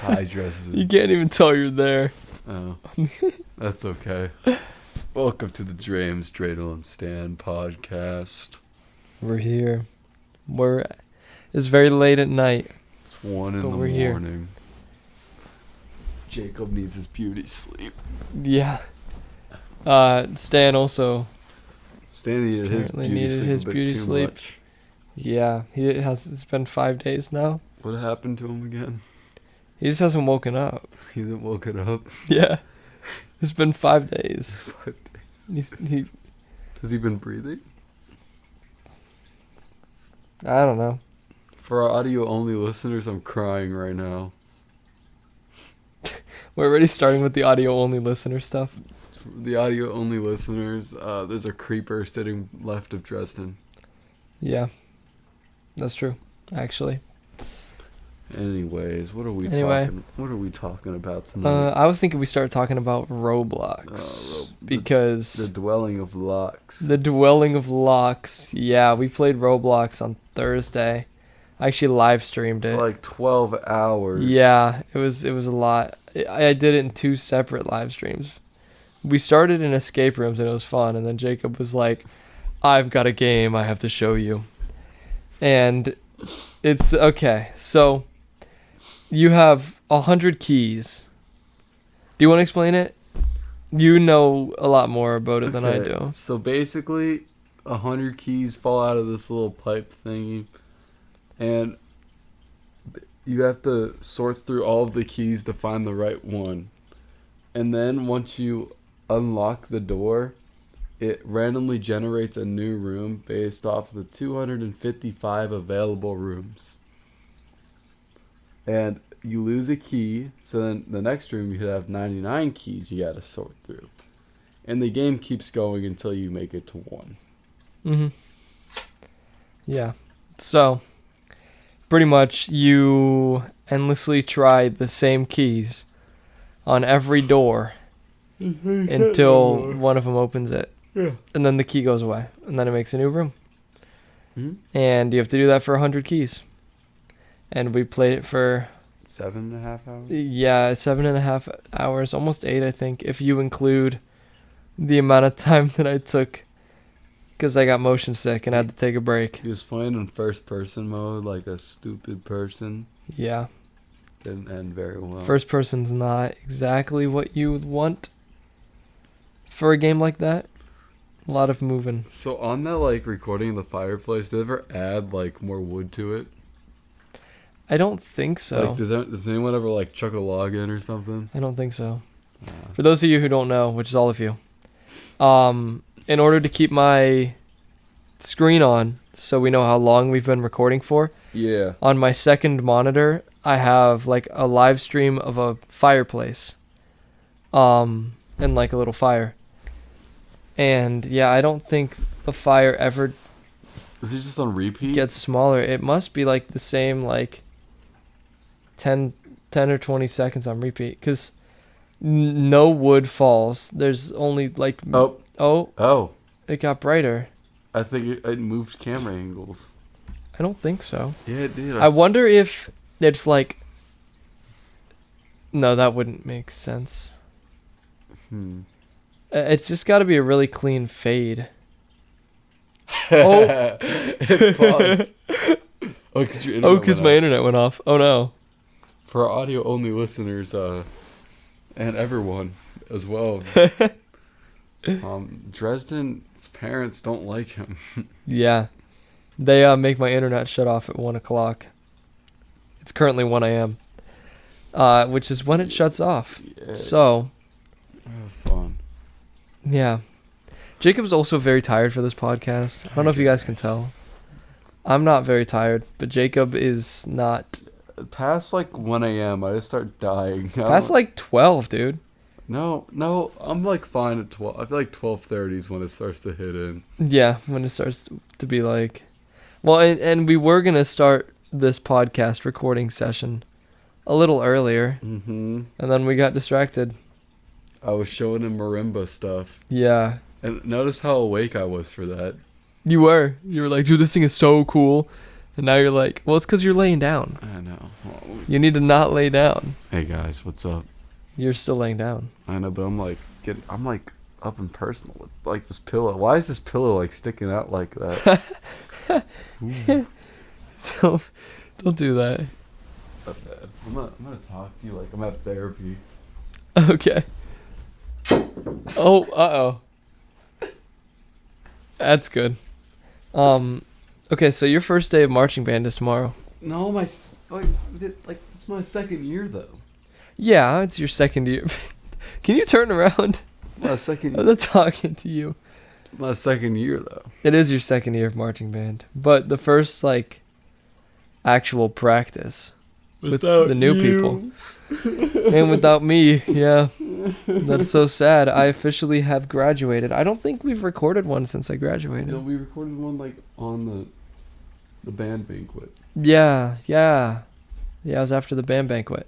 Hi, Dresden. You can't even tell you're there. Oh, that's okay. Welcome to the James, Draedle, and Stan podcast. We're here. It's very late at night. It's 1 in But the we're here. morning. Jacob needs his beauty sleep. Yeah. Stan also. Stan needed his Apparently beauty needed sleep his a bit beauty too sleep. much. Yeah. It's been 5 days now. What happened to him again? He just hasn't woken up. He hasn't woken up. Yeah. It's been 5 days. 5 days. He Has he been breathing? I don't know. For our audio-only listeners, I'm crying right now. We're already starting with the audio-only listener stuff. For the audio-only listeners, there's a creeper sitting left of Dresden. Yeah. That's true, actually. Anyways, what are we talking about tonight? I was thinking we start talking about Roblox. Because The dwelling of locks. the dwelling of locks. Yeah, we played Roblox on Thursday. I actually live streamed it. For like 12 hours. Yeah, it was a lot. I did it in 2 separate live streams. We started in escape rooms and it was fun, and then Jacob was like, "I've got a game I have to show you." And it's okay. So you have 100 keys. Do you want to explain it? You know a lot more about it than I do. So basically, 100 keys fall out of this little pipe thingy, and you have to sort through all of the keys to find the right one. And then once you unlock the door, it randomly generates a new room based off of the 255 available rooms. And you lose a key, so then the next room you could have 99 keys you gotta sort through. And the game keeps going until you make it to 1. Mm-hmm. Yeah. So, pretty much you endlessly try the same keys on every door until one of them opens it. Yeah. And then the key goes away. And then it makes a new room. Hmm? And you have to do that for 100 keys. And we played it for 7.5 hours? 7.5 hours, almost 8, I think, if you include the amount of time that I took because I got motion sick and had to take a break. He was playing in first person mode like a stupid person. Yeah. Didn't end very well. First person's not exactly what you would want for a game like that. A lot of moving. So on that like recording of the fireplace, did they ever add like more wood to it? I don't think so. Like does anyone ever like chuck a log in or something? I don't think so. For those of you who don't know, which is all of you, in order to keep my screen on so we know how long we've been recording for, Yeah. on my second monitor, I have like a live stream of a fireplace. And like a little fire. And yeah, I don't think the fire ever Is it just on repeat? gets smaller. It must be like the same like 10 or 20 seconds on repeat because no wood falls. There's only like Oh. it got brighter. I think it moved camera angles. I don't think so. Yeah, it did. I wonder if it's like no, that wouldn't make sense. It's just got to be a really clean fade. Oh. It paused. Because my internet went off. Oh no. For our audio only listeners, and everyone as well. Dresden's parents don't like him. Yeah. They make my internet shut off at 1 o'clock. It's currently 1 a.m. Which is when it shuts off. Yeah. So, Fun. yeah. Jacob's also very tired for this podcast. I don't know if you guys can tell. I'm not very tired, but Jacob is not. Past like 1 a.m., I just start dying. That's like 12, dude. No, I'm like fine at 12. I feel like 12:30 is when it starts to hit in. Yeah, when it starts to be like... Well, and we were going to start this podcast recording session a little earlier. Mm-hmm. And then we got distracted. I was showing him marimba stuff. Yeah. And notice how awake I was for that. You were like, dude, this thing is so cool. And now you're like, well, it's because you're laying down. I know. Well, You need to not lay down. hey guys, what's up? You're still laying down. I know, but I'm like up and personal with like this pillow. Why is this pillow like sticking out like that? Ooh, So, don't do that. not bad. I'm gonna talk to you like I'm at therapy. Okay. Oh, That's good. Okay, so your first day of marching band is tomorrow. No, like it's my second year though. Yeah, it's your second year. Can you turn around? It's my second. I'm not talking to you. My second year though. It is your second year of marching band, but the first like actual practice with the new people. And without me, yeah. That's so sad. I officially have graduated. I don't think we've recorded one since I graduated. No, we recorded one like on the band banquet. Yeah. It was after the band banquet.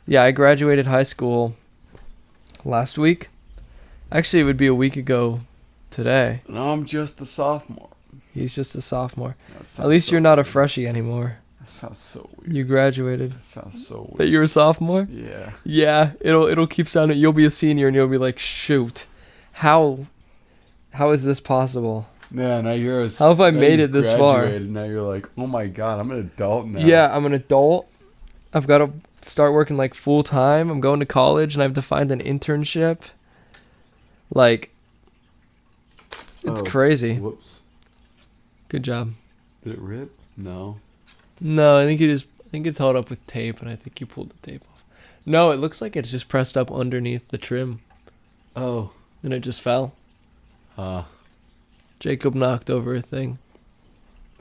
Yeah, I graduated high school last week. Actually, it would be a week ago today. And I'm just a sophomore. He's just a sophomore. At At least so you're not a weird. freshie anymore. That sounds so weird. You graduated. That sounds so That weird. you're a sophomore? Yeah. Yeah, it'll keep sounding. You'll be a senior and you'll be like, shoot, how is this possible? Yeah, now you're a. How have I now made you've it this far? graduated, Now you're like, oh my god, I'm an adult now. Yeah, I'm an adult. I've got to start working like full time. I'm going to college and I have to find an internship. Like, it's Oh, crazy. Whoops. Good job. Did it rip? No. No, I think it's held up with tape, and I think you pulled the tape off. No, it looks like it's just pressed up underneath the trim, Oh. and it just fell. Uh, Jacob knocked over a thing.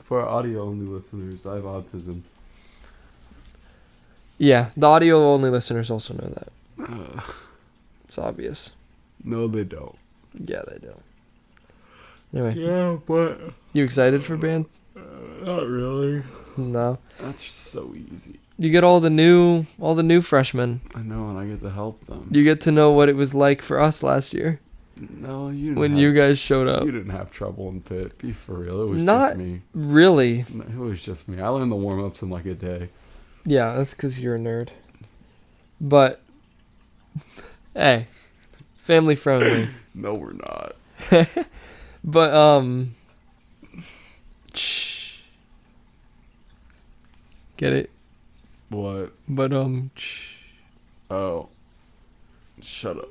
for our audio only listeners, I have autism. Yeah, the audio only listeners also know that. It's obvious. No, they don't. Yeah, they do. Anyway, Yeah, but you excited for band? not really. No. That's so easy. You get all the new freshmen. I know, and I get to help them. You get to know what it was like for us last year No, you didn't when have, you guys showed up. You didn't have trouble in pit. Be for real. It was Not- just me. Really? No, it was just me. I learned the warm ups in like a day. Yeah, that's because you're a nerd. But, hey, family friendly. No, we're not. But, get it? What? But, Oh. Shut up.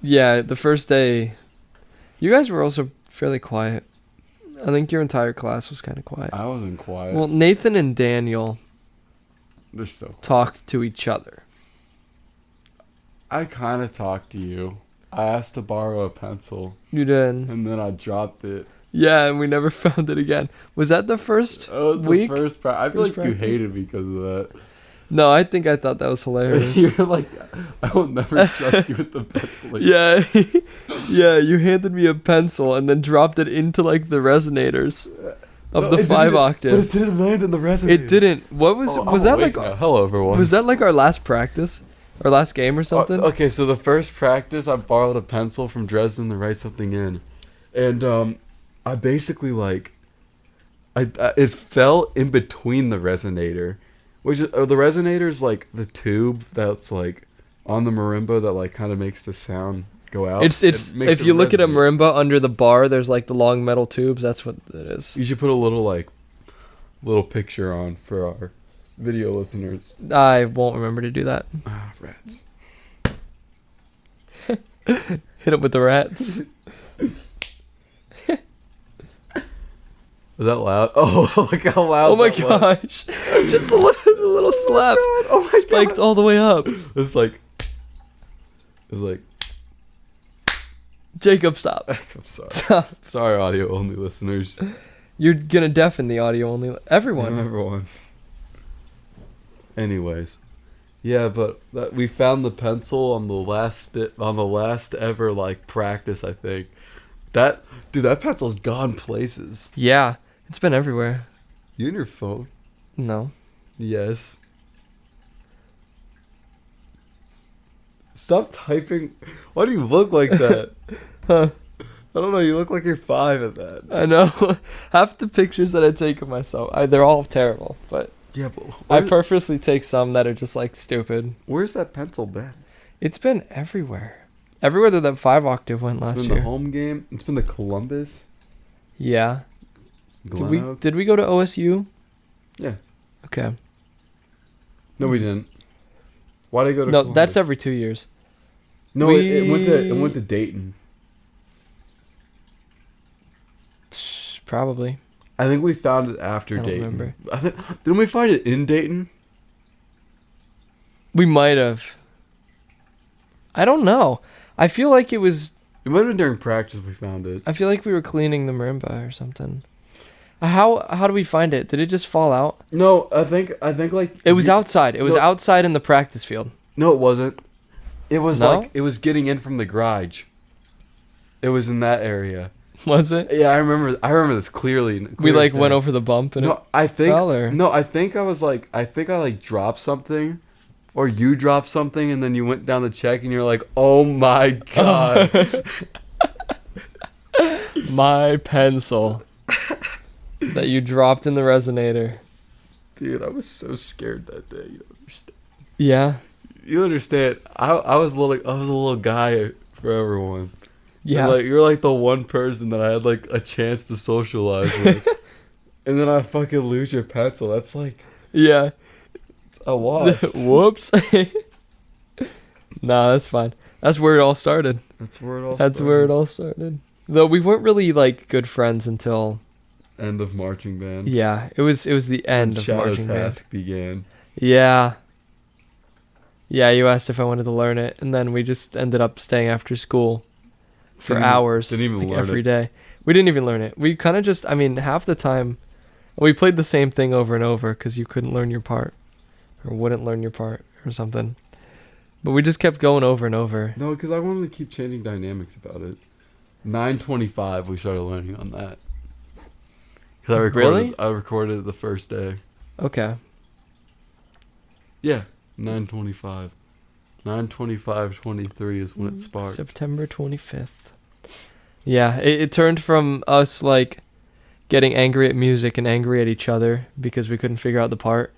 yeah, the first day, you guys were also fairly quiet. I think your entire class was kind of quiet. I wasn't quiet. Well, Nathan and Daniel They're so quiet. talked to each other. I kind of talked to you. I asked to borrow a pencil, You did. and then I dropped it. Yeah, and we never found it again. Was that the first That was the week? first I feel First like you practice? hated me because of that. No, I think I thought that was hilarious. You're like, I will never trust you with the pencil. Yeah, yeah. You handed me a pencil and then dropped it into like the resonators of the 5 But octave. it didn't land in the resonator. It didn't. What was Oh, was I'm that awake like? now. Hello, everyone. Was that like our last practice, our last game or something? Okay, so the first practice, I borrowed a pencil from Dresden to write something in, and I basically like, it fell in between the resonator, which is, the resonator's like the tube that's like on the marimba that like kind of makes the sound go out. It's It makes if it you look at a resonate. marimba under the bar, there's like the long metal tubes. That's what it is. You should put a little picture on for our video listeners. I won't remember to do that. Ah, rats. Hit it with the rats. Was that loud? Oh, look how loud! Oh my that was. gosh! Just a little slap. Oh my Spiked all the way up. It's like, it was like. Jacob, stop. I'm sorry. Stop. Sorry, audio only listeners. You're gonna deafen the audio only. Everyone. Everyone. Anyways, yeah, but we found the pencil on the last ever like practice. I think that pencil's gone places. Yeah, it's been everywhere. You and your phone? No. Yes. Stop typing. Why do you look like that? Huh. I don't know. You look like you're 5 at that. I know. Half the pictures that I take of myself, they're all terrible. But Yeah, but I purposely take some that are just like stupid. where's that pencil been? It's been everywhere. Everywhere that 5-octave went It's last been year. the home game. It's been the Columbus. Yeah. Glen Oak. Did we go to OSU? Yeah. Okay. No, we didn't. Why did I go to? No, Columbus? that's every 2 years. No, it went to Dayton. Probably. I think we found it after I don't Dayton. remember. Didn't we find it in Dayton? We might have. I don't know. I feel like it was. It might have been during practice we found it. I feel like we were cleaning the marimba or something. How do we find it? Did it just fall out? No, I think like It was outside. It was outside in the practice field. No, it wasn't. It was No? like it was getting in from the garage. It was in that area. Was it? Yeah, I remember this clearly. We like went over the bump and I think fell, or? no, I think I dropped something, or you dropped something, and then you went down to check, and you're like, "Oh my god!" My pencil that you dropped in the resonator. Dude, I was so scared that day. You don't understand. Yeah. You understand? I was a little guy for everyone. Yeah. And, you're like the one person that I had like a chance to socialize with, and then I fucking lose your pencil. That's like Yeah. a loss. Whoops. Nah, that's fine. That's where it all started. That's where it all. That's started. where it all started. Though we weren't really like good friends until End of marching band. it was the end of Shadow marching band. Task began. Yeah. Yeah, you asked if I wanted to learn it, and then we just ended up staying after school for hours, didn't even learn every it. day. We didn't even learn it. We kind of just, half the time, we played the same thing over and over because you couldn't learn your part, or wouldn't learn your part, or something. But we just kept going over and over. No, because I wanted to keep changing dynamics about it. 9:25, we started learning on that. Cause I recorded it the first day. Okay. Yeah, 9:25. 9:25:23 is when it sparked. September 25th. Yeah, it turned from us like getting angry at music and angry at each other because we couldn't figure out the part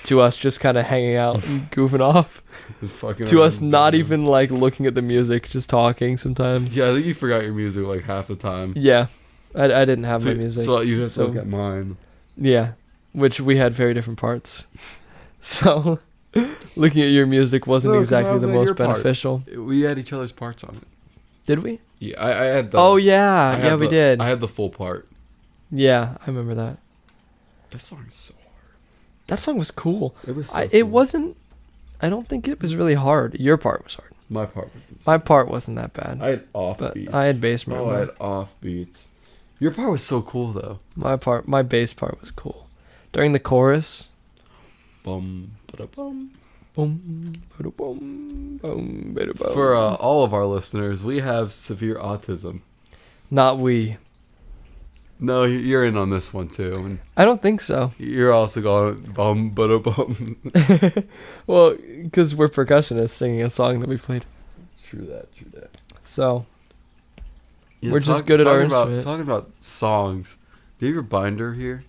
to us just kind of hanging out and goofing off to us not even like looking at the music, just talking sometimes. Yeah, I think you forgot your music like half the time. Yeah, I didn't have my music. So you'd have to look at mine. Yeah, which we had very different parts. So looking at your music wasn't exactly the most beneficial. We had each other's parts on it. Did we? Yeah, I had the... Oh, yeah. We did. I had the full part. Yeah, I remember that. That song is so hard. That song was cool. It was so It cool. wasn't... I don't think it was really hard. Your part was hard. My part was My part wasn't that bad. I had off beats. I had bass Oh, I had off beats. Your part was so cool, though. My bass part was cool. During the chorus... Bum, ba-da-bum. Boom, ba-da-boom, boom, ba-da-boom. For all of our listeners, we have severe autism. Not we. No, you're in on this one, too. And I don't think so. you're also going bum, ba-da-bum. Well, because we're percussionists singing a song that we played. True that. So, Yeah, we're just good at our instrument. Talking about songs. Do you have your binder here?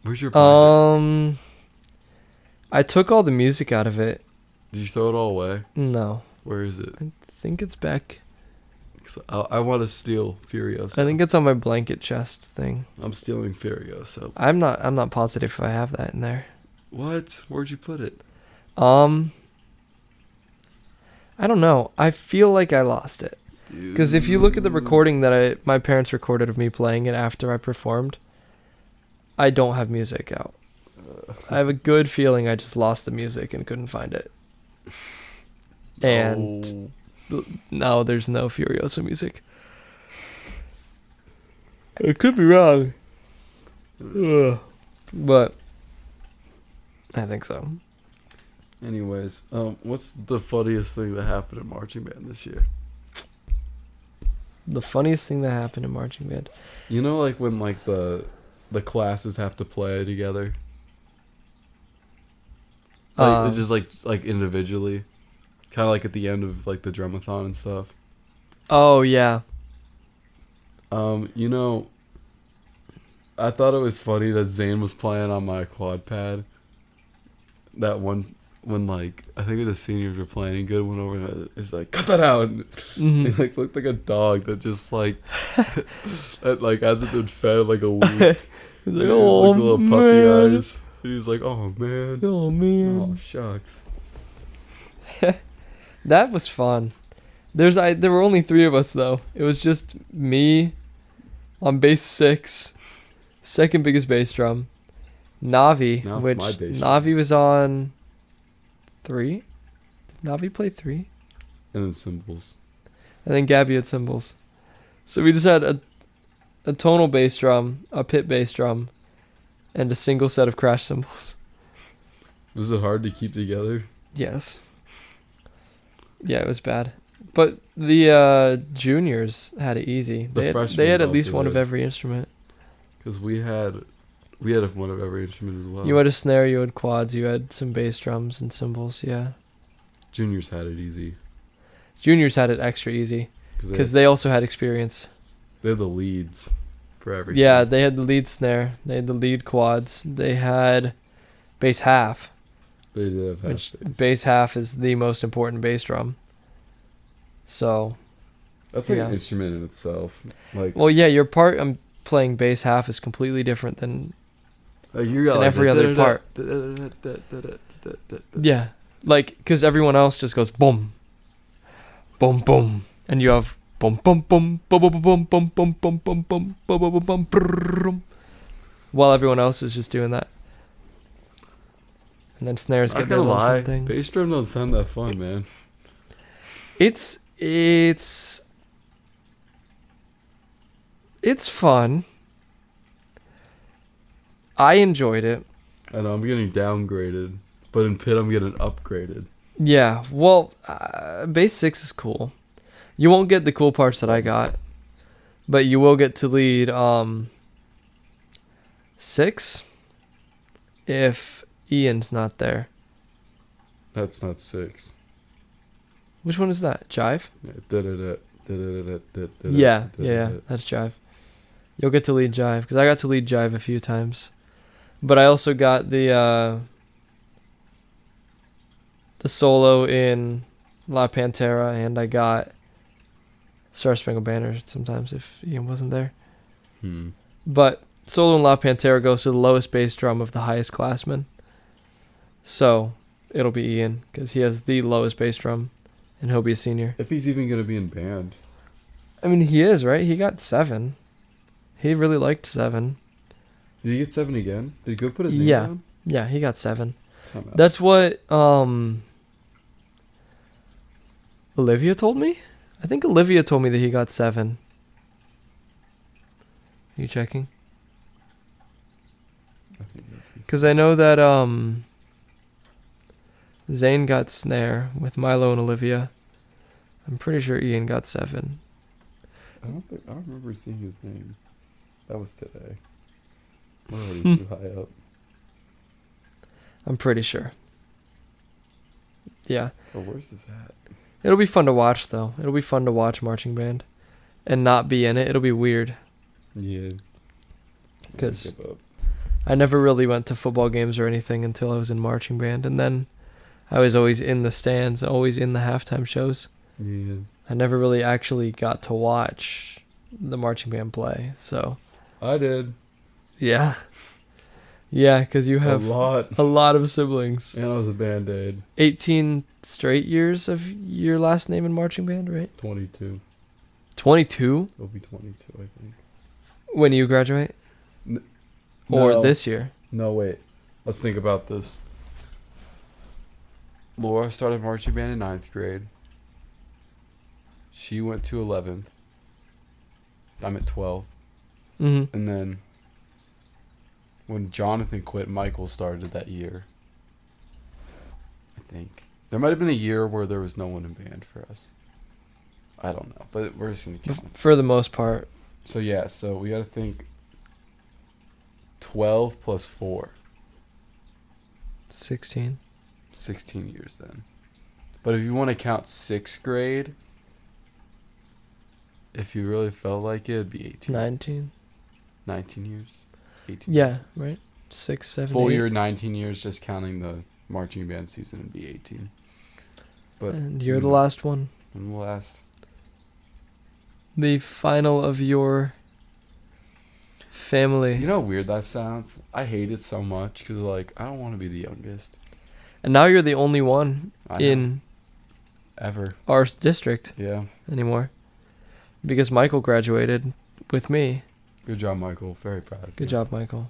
Where's your binder? I took all the music out of it. Did you throw it all away? No. Where is it? I think it's back. I want to steal Furiosa. I think it's on my blanket chest thing. I'm stealing Furiosa. I'm not positive if I have that in there. What? Where'd you put it? I don't know. I feel like I lost it. Because if you look at the recording that my parents recorded of me playing it after I performed, I don't have music out. I have a good feeling I just lost the music and couldn't find it. And now there's no Furiosa music. It could be wrong. But I think so. Anyways, what's the funniest thing that happened in marching band this year? The funniest thing that happened in marching band. You know, like when like the classes have to play together. Like it's just like individually, kind of like at the end of like the drumathon and stuff. Oh yeah. You know, I thought it was funny that Zane was playing on my quad pad. That one when like I think the seniors were playing, he good went over and it's like cut that out. And he Mhm. like looked like a dog that just like that like hasn't been fed like a week. He's Like, like, like oh little puppy man, eyes. He was like, oh man, oh oh man. shucks. That was fun. There were only 3 of us though. It was just me on bass 6, second biggest bass drum. Navi, Now it's my which bass Navi drum. was on 3. Did Navi play 3? And then cymbals. And then Gabby had cymbals. So we just had a tonal bass drum, a pit bass drum, and a single set of crash cymbals. Was it hard to keep together? Yes. Yeah, it was bad. But the juniors had it easy. The They freshmen had at least also one of did. every instrument. Because we had one of every instrument as well. You had a snare, you had quads, you had some bass drums and cymbals, yeah. Juniors had it easy. Juniors had it extra easy because they also had experience. they had the leads for everything. Yeah, they had the lead snare, they had the lead quads, they had bass half, They did have half which bass. bass half is the most important bass drum. So, That's like yeah. an instrument in itself. Like, well, yeah, your part I'm playing bass half is completely different than you got than like every other part. Yeah, like because everyone else just goes boom, boom, boom, and you have boom, boom, boom, boom, boom, boom, boom, boom, boom, boom, boom, boom, boom, boom, boom, while everyone else is just doing that. And then snares Not get their gonna little lie, fun thing. bass drum doesn't sound that fun, man. It's fun. I enjoyed it. I know I'm getting downgraded, but in pit I'm getting upgraded. Yeah, well, bass 6 is cool. You won't get the cool parts that I got, but you will get to lead 6 if Ian's not there. That's not 6. Which one is that? Jive? Yeah, that's Jive. You'll get to lead Jive because I got to lead Jive a few times, but I also got the solo in La Pantera, and I got Star Spangled Banner sometimes if Ian wasn't there. But solo in La Pantera goes to the lowest bass drum of the highest classman, so it'll be Ian because he has the lowest bass drum, and he'll be a senior. If he's even gonna be in band. I mean, he is, right? He got 7. He really liked 7. Did he get 7 again? Did he go put his name Yeah. down? Yeah, he got 7. Time out. That's what Olivia told me. I think Olivia told me that he got 7. Are you checking? I think that's- Because I know that Zane got snare with Milo and Olivia. I'm pretty sure Ian got 7. I don't remember seeing his name. That was today. We're already too high up. I'm pretty sure. Yeah. Oh, where's this at? It'll be fun to watch, though. It'll be fun to watch marching band and not be in it. It'll be weird. Yeah. 'Cause- I give up. I never really went to football games or anything until I was in marching band, and then I was always in the stands, always in the halftime shows. Yeah. I never really actually got to watch the marching band play, so I did. yeah. Yeah, because you have a lot. a lot of siblings. And I was a Band-Aid. 18 straight years of your last name in marching band, right? 22. 22 It'll be 22, I think. when you graduate? Or No. this year? No, wait. Let's think about this. Laura started marching band in 9th grade. She went to 11th. I'm at 12th. Mm-hmm. And then when Jonathan quit, Michael started that year. I think. There might have been a year where there was no one in band for us. I don't know. But we're just going to count. For the most part. So, yeah. So, we got to think 12 plus 4. 16. 16 years then. But if you want to count 6th grade, if you really felt like it, it'd be 18. 19. 19 years. 18. Yeah, right. 6, 7, Full 8. year, 19 years, just counting the marching band season, would be 18. But And you're the last one. I'm the last. The final of your family. You know how weird that sounds? I hate it so much because, like, I don't want to be the youngest. And now you're the only one I know. in Ever. our district Yeah. anymore. Because Michael graduated with me. Good job, Michael. Very proud of you. Good job, Michael.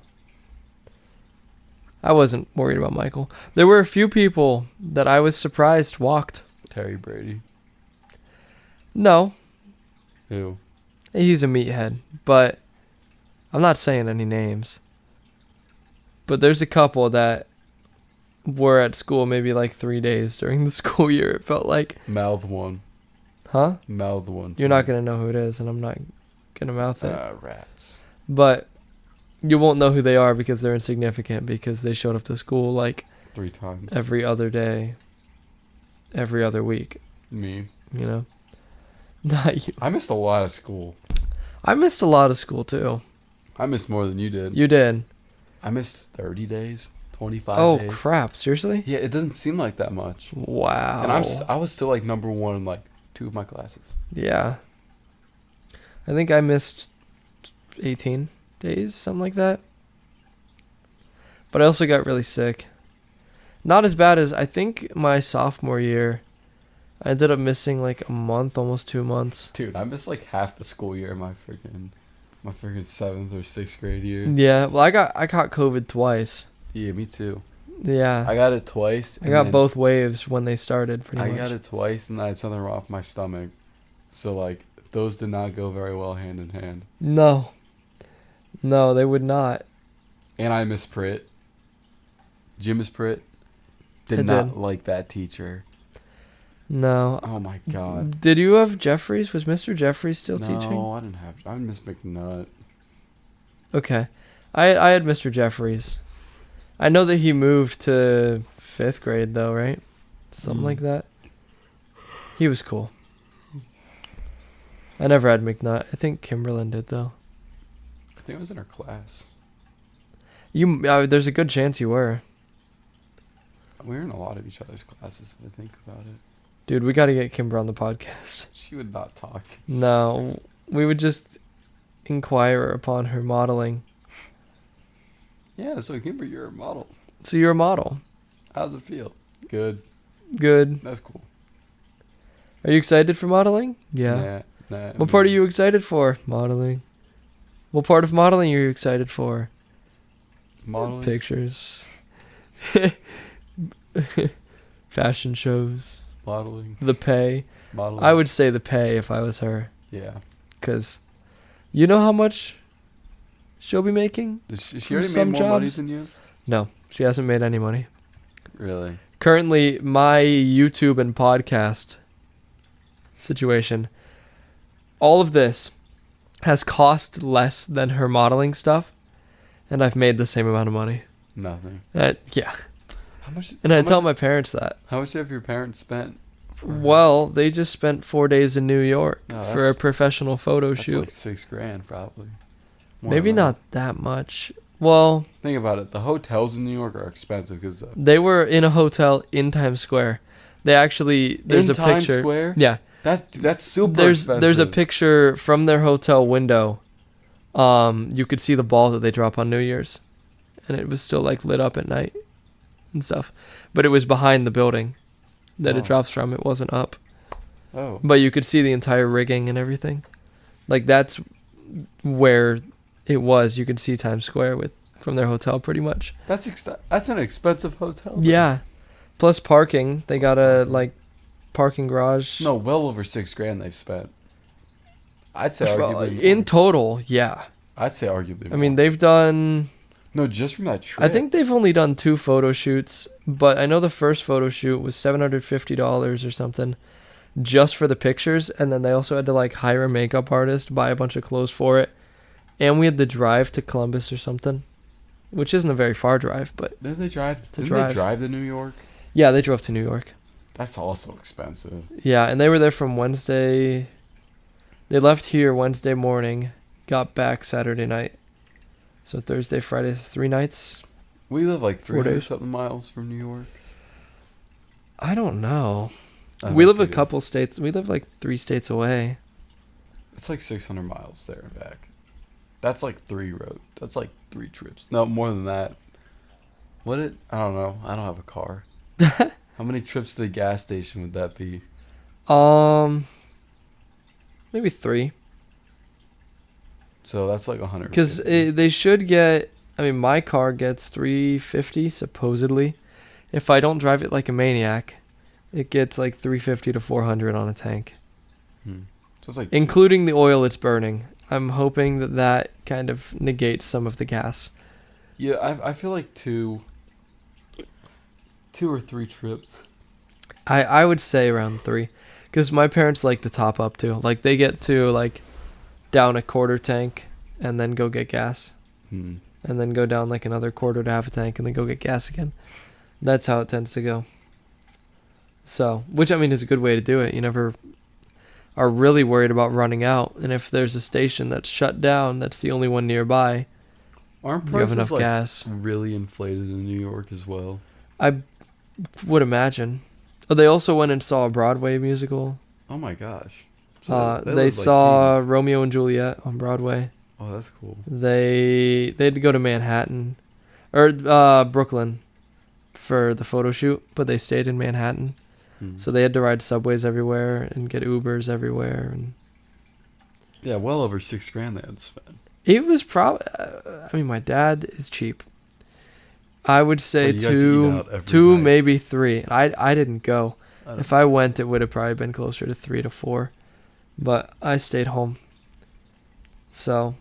I wasn't worried about Michael. There were a few people that I was surprised walked. Terry Brady. No, Who? he's a meathead, but I'm not saying any names. But there's a couple that were at school maybe like 3 days during the school year, it felt like. Mouth one. Huh? Mouth one. You're not going to know who it is, and I'm not going to mouth it. Rats. But you won't know who they are because they're insignificant, because they showed up to school like 3 times. every other day, every other week, Me. you know? Not you. I missed a lot of school. I missed a lot of school too. I missed more than you did. You did. I missed 30 days, 25 Oh, days. crap. Seriously? Yeah, it doesn't seem like that much. Wow. And I was still like number 1 in like 2 of my classes. Yeah. I think I missed 18 days, something like that. But I also got really sick. Not as bad as I think my sophomore year. I ended up missing like a month, almost 2 months. Dude, I missed like half the school year in my freaking 7th or 6th grade year. Yeah, well, I caught COVID twice. Yeah, me too. Yeah. I got it twice. I got both waves when they started, pretty I much. got it twice, and I had something wrong with my stomach. So, like, those did not go very well hand in hand. No. No, they would not. And I miss Pritt. Jim Pritt. I Did not did. like that teacher. No. Oh, my God. Did you have Jeffries? Was Mr. Jeffries still teaching? No, I didn't have... I miss McNutt. Okay. I had Mr. Jeffries. I know that he moved to 5th grade, though, right? Something like that. He was cool. I never had McNutt. I think Kimberlyn did, though. I think it was in her class. There's a good chance you were. We were in a lot of each other's classes, if I think about it. Dude, we got to get Kimber on the podcast. She would not talk. No, we would just inquire upon her modeling. Yeah, so Kimber, you're a model. So you're a model. How's it feel? Good. Good. That's cool. Are you excited for modeling? Yeah. Nah. What part are you excited for? Modeling. What part of modeling are you excited for? Modeling? Pictures. Fashion shows. Modeling. The pay. Modeling. I would say the pay if I was her. Yeah. Because you know how much she'll be making? Does she From already some made more money jobs? than you? No, she hasn't made any money. Really? Currently, my YouTube and podcast situation, all of this has cost less than her modeling stuff, and I've made the same amount of money. Nothing. Yeah. How much? And I how tell much, my parents that. How much have your parents spent? For her? Well, they just spent 4 days in New York No, for a that's- professional photo That's shoot. like $6,000 probably. More Maybe than that. not that much. Well, Think about it. The hotels in New York are expensive because they were in a hotel in Times Square. They actually, there's in a Times picture. Square. Yeah. That's super expensive. There's a picture from their hotel window. You could see the ball that they drop on New Year's, and it was still like lit up at night and stuff. But it was behind the building that Oh. it drops from. It wasn't up, Oh. but you could see the entire rigging and everything. Like that's where it was. You could see Times Square from their hotel pretty much. That's an expensive hotel. then. Yeah, plus parking. They got a like parking garage. No, well over $6,000 they've spent. I'd say arguably more. In total, yeah. I'd say arguably. I mean, more. they've done. No, just from that trip. I think they've only done 2 photo shoots, but I know the first photo shoot was $750 or something just for the pictures, and then they also had to like hire a makeup artist, buy a bunch of clothes for it, and we had to drive to Columbus or something, which isn't a very far drive, but Didn't they drive? To Didn't drive. they drive to New York? yeah, they drove to New York. That's also expensive. Yeah, and they were there from Wednesday They left here Wednesday morning, got back Saturday night. So Thursday, Friday, 3 nights. We live like 4 300 days. something miles from New York. I don't know. I We think live a do. couple states. We live like 3 states away. It's like 600 miles there and back. That's like 3 road. That's like 3 trips. No, more than that. I don't know. I don't have a car. How many trips to the gas station would that be? Maybe 3. So that's like 100. Because they should get. I mean, my car gets 350 supposedly. If I don't drive it like a maniac, it gets like 350 to 400 on a tank, So it's like including the oil it's burning. I'm hoping that kind of negates some of the gas. Yeah, I feel like 2 or 3 trips. I would say around 3, because my parents like to top up too. Like they get to like down a quarter tank and then go get gas, and then go down like another quarter to half a tank and then go get gas again. That's how it tends to go. So, which I mean is a good way to do it. You never are really worried about running out, and if there's a station that's shut down, that's the only one nearby. Aren't You have prices enough like gas. really inflated in New York as well? I would imagine. Oh, they also went and saw a Broadway musical. Oh my gosh. They live like saw kings. Romeo and Juliet on Broadway. Oh, that's cool. They had to go to Manhattan or Brooklyn for the photo shoot, but they stayed in Manhattan. So they had to ride subways everywhere and get Ubers everywhere, and Yeah, well over $6,000 they had to spend. it was probably. I mean, my dad is cheap. I would say Well, you guys eat two, out every two night. maybe 3. I didn't go. I don't If I went, it would have probably been closer to 3 to 4, but I stayed home, so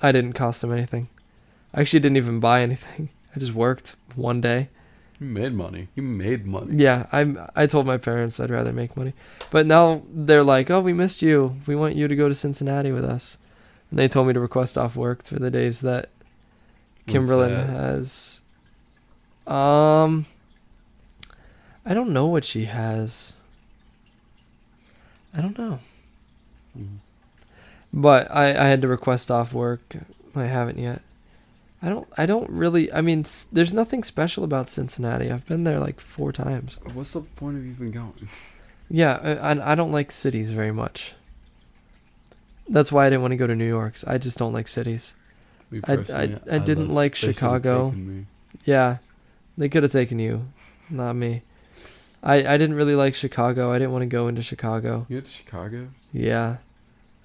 I didn't cost him anything. I actually didn't even buy anything. I just worked one day. You made money. You made money. Yeah, I told my parents I'd rather make money. But now they're like, "Oh, we missed you. We want you to go to Cincinnati with us." And they told me to request off work for the days that Kimberlyn that? has. I don't know what she has. I don't know. Mhm. But I had to request off work. I haven't yet. I don't really. I mean, there's nothing special about Cincinnati. I've been there like 4 times. What's the point of even going? Yeah, I don't like cities very much. That's why I didn't want to go to New York. I just don't like cities. Me I personally, didn't love- like they should've Chicago. taken me. Yeah, they could have taken you, not me. I didn't really like Chicago. I didn't want to go into Chicago. You went to Chicago? Yeah.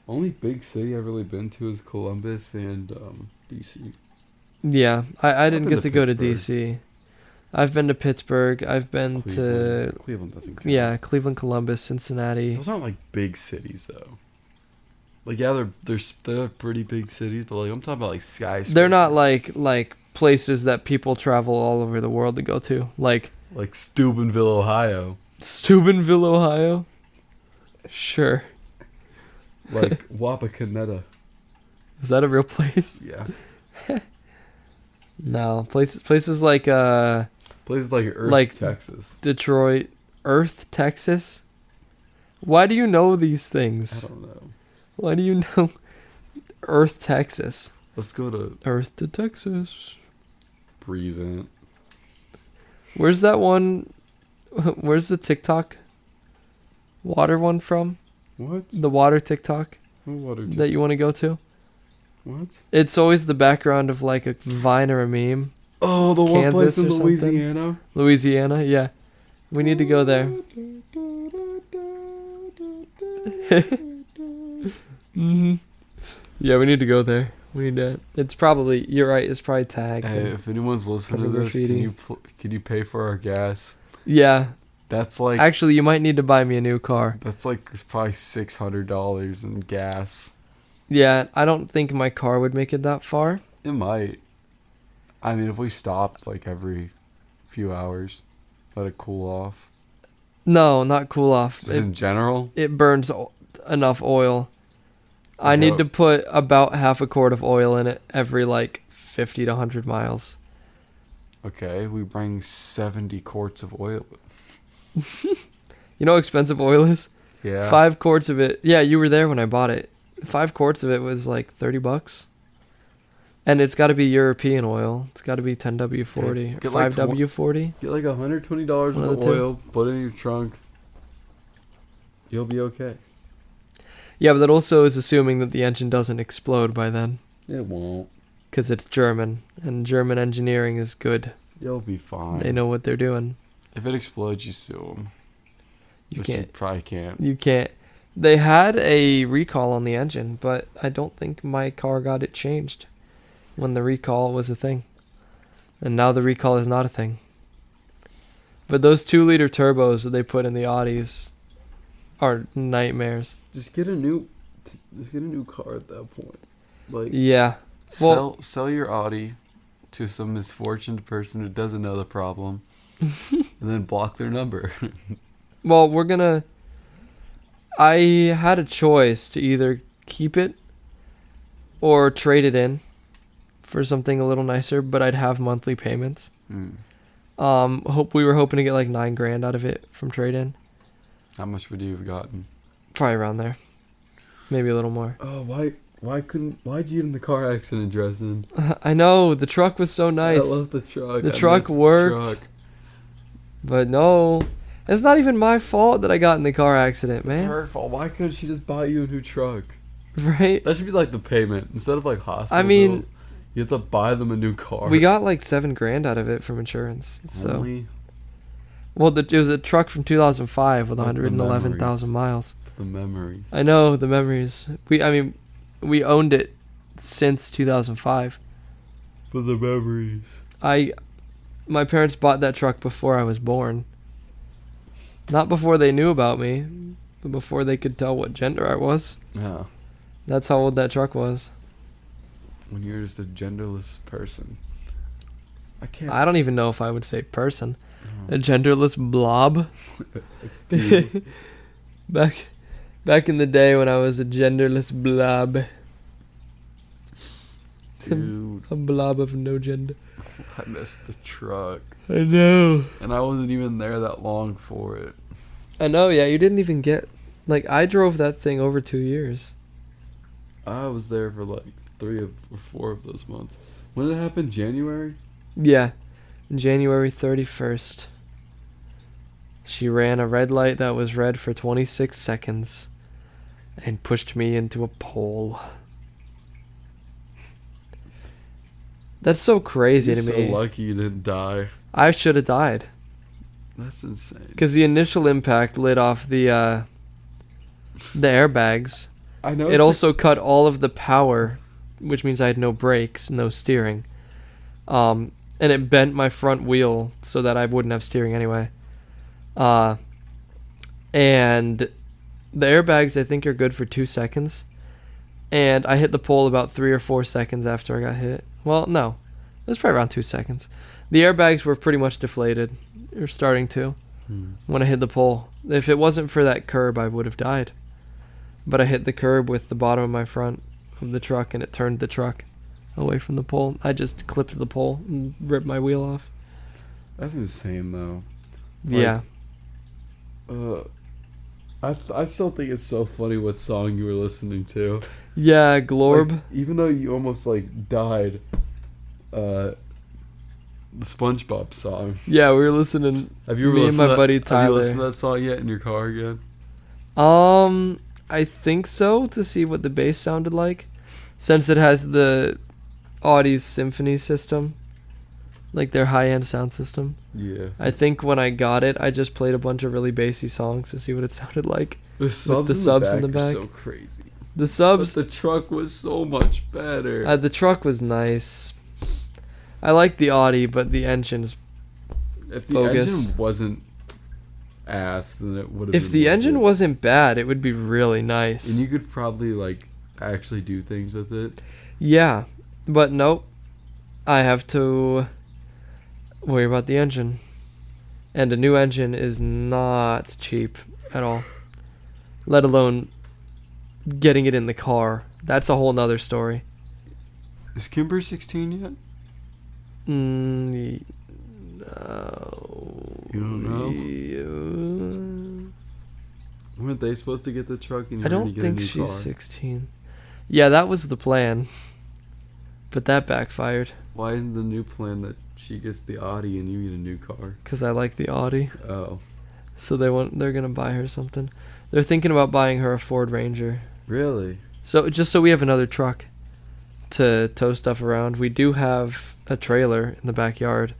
Only big city I've really been to is Columbus and DC. Yeah, I didn't been get to to go to Pittsburgh. DC. I've been to Pittsburgh. I've been to Cleveland doesn't count. yeah, Cleveland, Columbus, Cincinnati. Those aren't like big cities though. Like yeah, they're pretty big cities, but like I'm talking about like skyscrapers. They're not like places that people travel all over the world to go to. Like like Steubenville, Ohio. Steubenville, Ohio. Sure. Like Wapakoneta. Is that a real place? Yeah. No, places like Places like Earth, Like- Texas. Detroit, Earth, Texas. Why do you know these I things? don't know. Why do you know Earth, Texas? Let's go to Earth to Texas. Breezant. Where's that one? Where's the TikTok water one from? What? The water TikTok What? that you want to go to? What? It's always the background of like a Vine or a meme. Oh, the one Kansas place in or something? Louisiana. Louisiana, yeah. We need to go there. hmm Yeah, we need to go there. We need to. It's probably. You're right. It's probably tagged. Hey, and- if anyone's listening to cover this, graffiti. can you pay for our gas? yeah. That's like Actually, you might need to buy me a new car. that's like probably $600 in gas. Yeah, I don't think my car would make it that far. It might. I mean, if we stopped like every few hours, let it cool off. No, not cool off. Just in general. It burns enough oil. I need to put about half a quart of oil in it every like 50 to 100 miles. Okay, we bring 70 quarts of oil. You know how expensive oil is? Yeah. 5 quarts of it. Yeah, you were there when I bought it. 5 quarts of it was like $30. And it's got to be European oil. It's got to be 10W40. Get like 5W40. Get like $120 One of worth the of two. oil, put it in your trunk. You'll be okay. Yeah, but that also is assuming that the engine doesn't explode by then. It won't. Because it's German. And German engineering is good. You'll be fine. They know what they're doing. If it explodes, you sue them. You You can't. probably can't. You can't. They had a recall on the engine, but I don't think my car got it changed when the recall was a thing. And now the recall is not a thing. But those 2-liter turbos that they put in the Audis are nightmares. Just get a new car at that point. Like Yeah. sell your Audi to some misfortunate person who doesn't know the problem, and then block their number. Well, I had a choice to either keep it or trade it in for something a little nicer, but I'd have monthly payments. We were hoping to get like $9,000 out of it from trade-in. How much would you have gotten? Probably around there. Maybe a little more. Oh, why'd you get in the car accident, Dresden? I know, the truck was so nice. I love the truck. The truck worked. But no, it's not even my fault that I got in the car accident, It's man. her fault. Why couldn't she just buy you a new truck? Right? That should be like the payment. Instead of like hospital I mean, bills, you have to buy them a new car. We got like $7,000 out of it from insurance. So, Only it was a truck from 2005 with Like the 111,000 miles. the memories. I know the memories. We owned it since 2005. For the memories. My parents bought that truck before I was born. Not before they knew about me, but before they could tell what gender I was. Yeah. That's how old that truck was. When you're just a genderless person. I can't. I don't even know if I would say person. Oh. A genderless blob. Dude. Back in the day when I was a genderless blob. Dude, A blob of no gender. I missed the truck. I know. And I wasn't even there that long for it. I know, yeah, you didn't even get... Like, I drove that thing over 2 years. I was there for like 3 or 4 of those months. When did it happen? January? Yeah. January 31st. She ran a red light that was red for 26 seconds and pushed me into a pole. That's so crazy You're to so me. lucky you didn't die. I should have died. That's insane. Because the initial impact lit off the airbags. I know. It also cut all of the power, which means I had no brakes, no steering. And it bent my front wheel so that I wouldn't have steering anyway. And the airbags, I think, are good for 2 seconds. And I hit the pole about 3 or 4 seconds after I got hit. Well, no. It was probably around 2 seconds. The airbags were pretty much deflated. Or starting to. When I hit the pole. If it wasn't for that curb, I would have died. But I hit the curb with the bottom of my front of the truck, and it turned the truck away from the pole. I just clipped the pole and ripped my wheel off. That's insane, though. Like, Yeah. I still think it's so funny what song you were listening to. Yeah, Glorb. Like, even though you almost like died, the SpongeBob song. Yeah, we were listening. Have you ever Me and listened my to that- buddy Have you Tyler. listened to that song yet in your car again? I think so, to see what the bass sounded like. Since it has the Audi's symphony system. Like their high-end sound system. Yeah. I think when I got it, I just played a bunch of really bassy songs to see what it sounded like. The subs, in the back. are so crazy. The subs, But the truck was so much better. the truck was nice. I like the Audi, but the engine's If the bogus. engine wasn't ass, then it would have. If the engine wasn't bad, it would be really nice. and you could probably like actually do things with it. Yeah, but nope. I have to worry about the engine. And a new engine is not cheap at all. Let alone getting it in the car. That's a whole nother story. Is Kimber 16 yet? No. You don't know? know? weren't they supposed to get the truck and you I were gonna don't get a think new she's car? 16. Yeah, that was the plan. But that backfired. Why isn't the new plan that she gets the Audi and you get a new car? Because I like the Audi. Oh. So they're going to buy her something. They're thinking about buying her a Ford Ranger. Really? So just so we have another truck to tow stuff around. We do have a trailer in the backyard.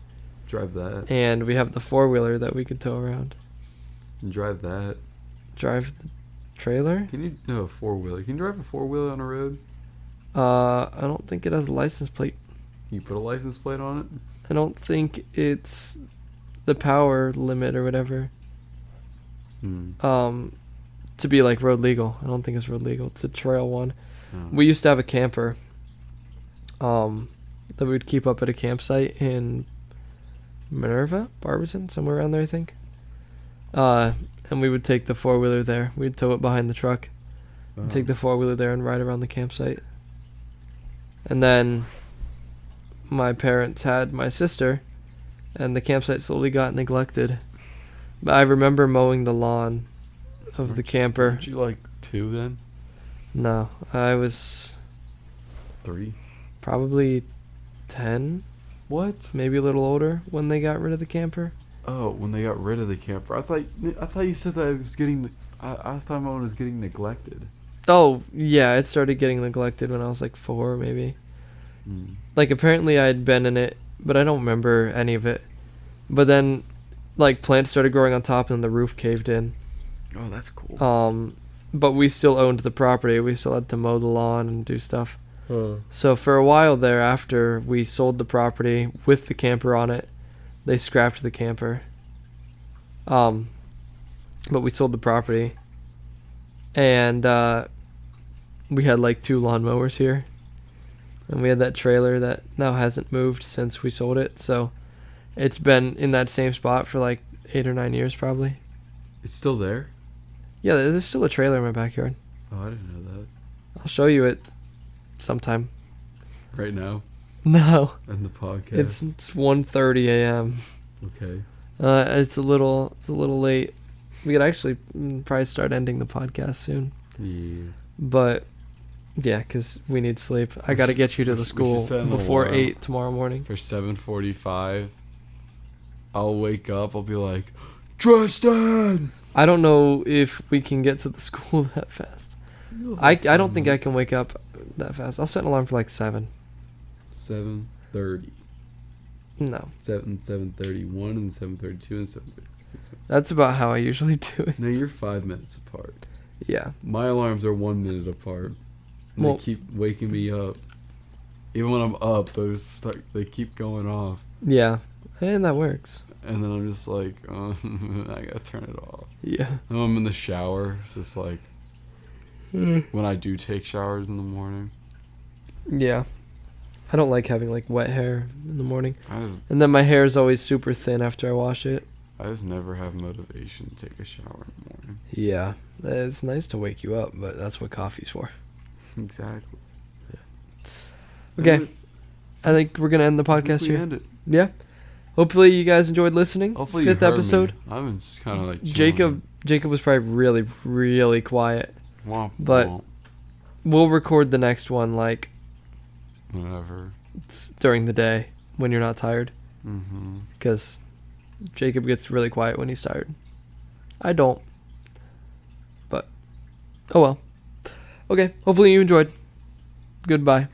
Drive that. And we have the 4-wheeler that we could tow around. And drive that. Drive the trailer? Can you... No, a 4-wheeler. Can you drive a 4-wheeler on a road? I don't think it has a license plate. You put a license plate on it? I don't think it's the power limit or whatever. To be like road legal. I don't think it's road legal. It's a trail one. Oh. We used to have a camper that we would keep up at a campsite in Minerva, Barberton, somewhere around there, I think. And we would take the 4-wheeler there. We'd tow it behind the truck. And take the 4-wheeler there and ride around the campsite. And then my parents had my sister, and the campsite slowly got neglected. But I remember mowing the lawn of the camper. Weren't you like 2 then? No, I was 3? probably 10, What? maybe a little older when they got rid of the camper. Oh, when they got rid of the camper. I thought you said that it was getting... I thought mine was getting neglected. Oh, yeah, it started getting neglected when I was like 4, maybe. Like, apparently I had been in it, but I don't remember any of it. But then, like, plants started growing on top and the roof caved in. Oh, that's cool. But we still owned the property. We still had to mow the lawn and do stuff. So for a while there, after we sold the property with the camper on it, they scrapped the camper. But we sold the property. And we had like 2 lawnmowers here. And we had that trailer that now hasn't moved since we sold it. So it's been in that same spot for like 8 or 9 years probably. It's still there? Yeah, there's still a trailer in my backyard. Oh, I didn't know that. I'll show you it sometime. Right now? No. In the podcast? It's 1:30 a.m. Okay. It's a little late. We could actually probably start ending the podcast soon. Yeah. But yeah, because we need sleep. I got to get you to the school before 8 tomorrow morning. For 7:45, I'll wake up. I'll be like, Tristan! I don't know if we can get to the school that fast. I don't think I can wake up that fast. I'll set an alarm for like 7. 7:30. No. 7:31 and 7:32 and 7:33. That's about how I usually do it. No, you're 5 minutes apart. Yeah. My alarms are 1 minute apart. And Well, they keep waking me up. Even when I'm up, they keep going off. yeah. And that works. And then I'm just like, I gotta turn it off. Yeah. And I'm in the shower, just like, when I do take showers in the morning. Yeah. I don't like having like wet hair in the morning. I just And then my hair is always super thin after I wash it. never have motivation to take a shower in the morning. Yeah. It's nice to wake you up, but that's what coffee's for. Exactly. Okay. I think we're going to end the podcast We here. end it. Yeah. Hopefully you guys enjoyed listening. Hopefully 5th you heard episode. Me. I'm just kind of like chilling. Jacob was probably really, really quiet. Womp, But womp, we'll record the next one like whatever. during the day when you're not tired. Mm-hmm. Because Jacob gets really quiet when he's tired. I don't. But, oh well. Okay, hopefully you enjoyed. Goodbye.